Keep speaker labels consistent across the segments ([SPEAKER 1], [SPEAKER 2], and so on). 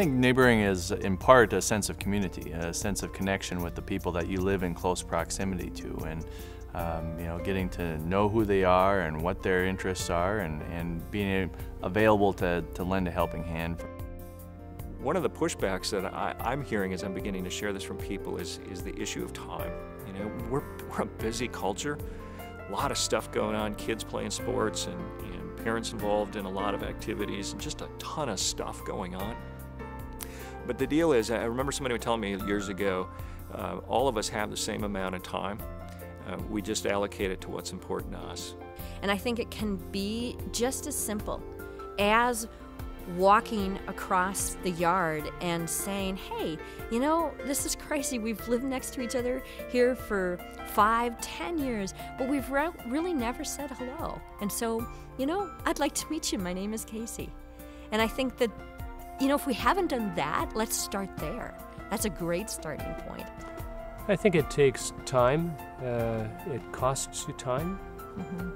[SPEAKER 1] think neighboring is in part a sense of community, a sense of connection with the people that you live in close proximity to, and you know, getting to know who they are and what their interests are, and being available to lend a helping hand.
[SPEAKER 2] One of the pushbacks that I'm hearing as I'm beginning to share this from people is the issue of time. You know, we're a busy culture, a lot of stuff going on, kids playing sports and parents involved in a lot of activities, and just a ton of stuff going on. But the deal is, I remember somebody was telling me years ago, all of us have the same amount of time. We just allocate it to what's important to us.
[SPEAKER 3] And I think it can be just as simple as walking across the yard and saying, hey, you know, this is crazy. We've lived next to each other here for 5, 10 years, but we've really never said hello. And so, you know, I'd like to meet you. My name is Casey. And I think that, you know, if we haven't done that, let's start there. That's a great starting point.
[SPEAKER 4] I think it takes time. It costs you time.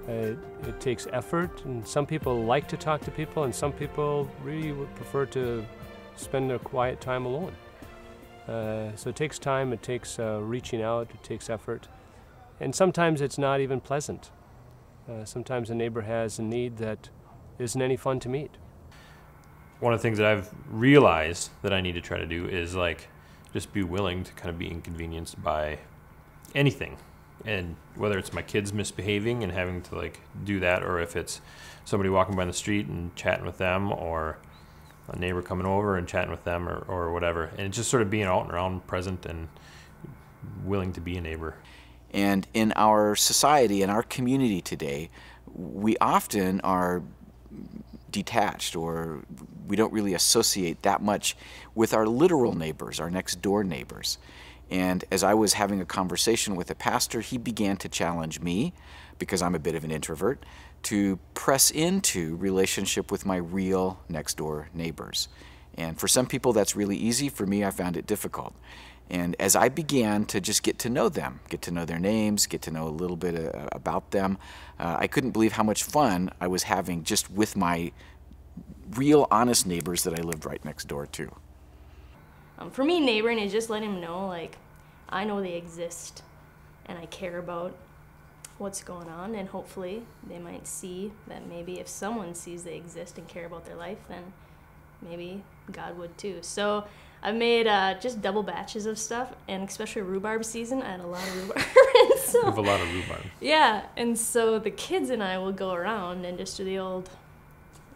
[SPEAKER 4] It takes effort, and some people like to talk to people, and some people really would prefer to spend their quiet time alone. So it takes time, it takes reaching out, it takes effort, and sometimes it's not even pleasant. Sometimes a neighbor has a need that isn't any fun to meet.
[SPEAKER 5] One of the things that I've realized that I need to try to do is like just be willing to kind of be inconvenienced by anything. And whether it's my kids misbehaving and having to like do that, or if it's somebody walking by the street and chatting with them, or a neighbor coming over and chatting with them, or whatever. And just sort of being out and around, present and willing to be a neighbor.
[SPEAKER 6] And in our society, in our community today, we often are detached, or we don't really associate that much with our literal neighbors, our next door neighbors. And as I was having a conversation with a pastor, he began to challenge me, because I'm a bit of an introvert, to press into relationship with my real next door neighbors. And for some people that's really easy. For me, I found it difficult. And as I began to just get to know them, get to know their names, get to know a little bit about them, I couldn't believe how much fun I was having just with my real, honest neighbors that I lived right next door to.
[SPEAKER 7] For me, neighboring is just letting them know, like, I know they exist and I care about what's going on, and hopefully they might see that maybe if someone sees they exist and care about their life, then maybe God would too. So I've made just double batches of stuff, and especially rhubarb season, I had a lot of rhubarb. So,
[SPEAKER 5] We have a lot of rhubarb.
[SPEAKER 7] Yeah, and so the kids and I will go around and just do the old,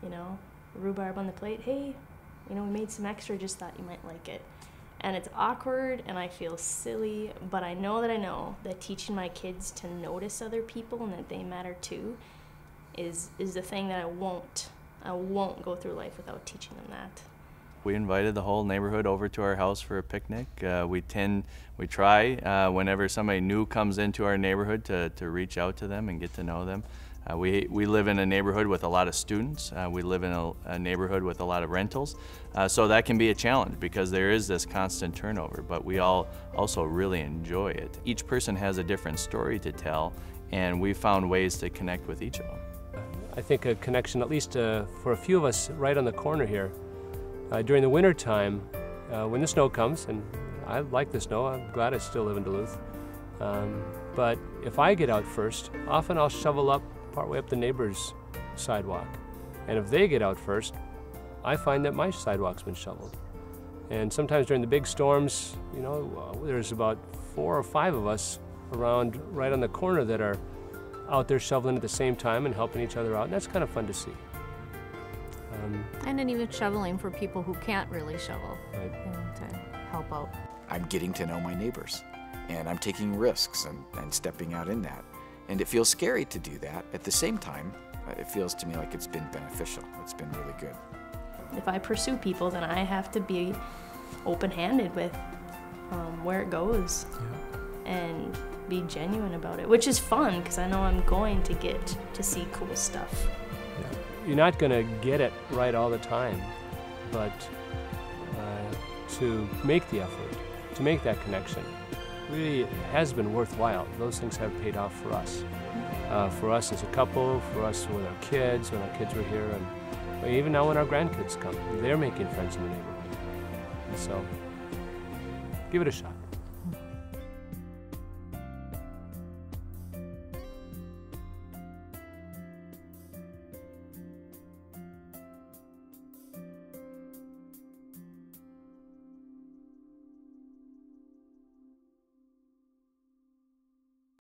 [SPEAKER 7] you know, rhubarb on the plate. Hey, you know, we made some extra, just thought you might like it. And it's awkward and I feel silly, but I know that teaching my kids to notice other people and that they matter too is the thing that I won't go through life without teaching them that.
[SPEAKER 1] We invited the whole neighborhood over to our house for a picnic. We try whenever somebody new comes into our neighborhood to reach out to them and get to know them. We live in a neighborhood with a lot of students. We live in a neighborhood with a lot of rentals. So that can be a challenge because there is this constant turnover, but we all also really enjoy it. Each person has a different story to tell, and we found ways to connect with each of them.
[SPEAKER 4] I think a connection, at least for a few of us right on the corner here, during the winter time, when the snow comes, and I like the snow, I'm glad I still live in Duluth, but if I get out first, often I'll shovel up partway up the neighbor's sidewalk. And if they get out first, I find that my sidewalk's been shoveled. And sometimes during the big storms, you know, there's about 4 or 5 of us around right on the corner that are out there shoveling at the same time and helping each other out, and that's kind of fun to see.
[SPEAKER 8] And then even shoveling for people who can't really shovel,
[SPEAKER 4] right,
[SPEAKER 8] to help out.
[SPEAKER 6] I'm getting to know my neighbors, and I'm taking risks and stepping out in that. And it feels scary to do that. At the same time, it feels to me like it's been beneficial. It's been really good.
[SPEAKER 7] If I pursue people, then I have to be open-handed with where it goes, and be genuine about it, which is fun because I know I'm going to get to see cool stuff.
[SPEAKER 4] You're not going to get it right all the time, but to make the effort, to make that connection, really has been worthwhile. Those things have paid off for us. For us as a couple, for us with our kids, when our kids were here, and even now when our grandkids come, they're making friends in the neighborhood. So give it a shot.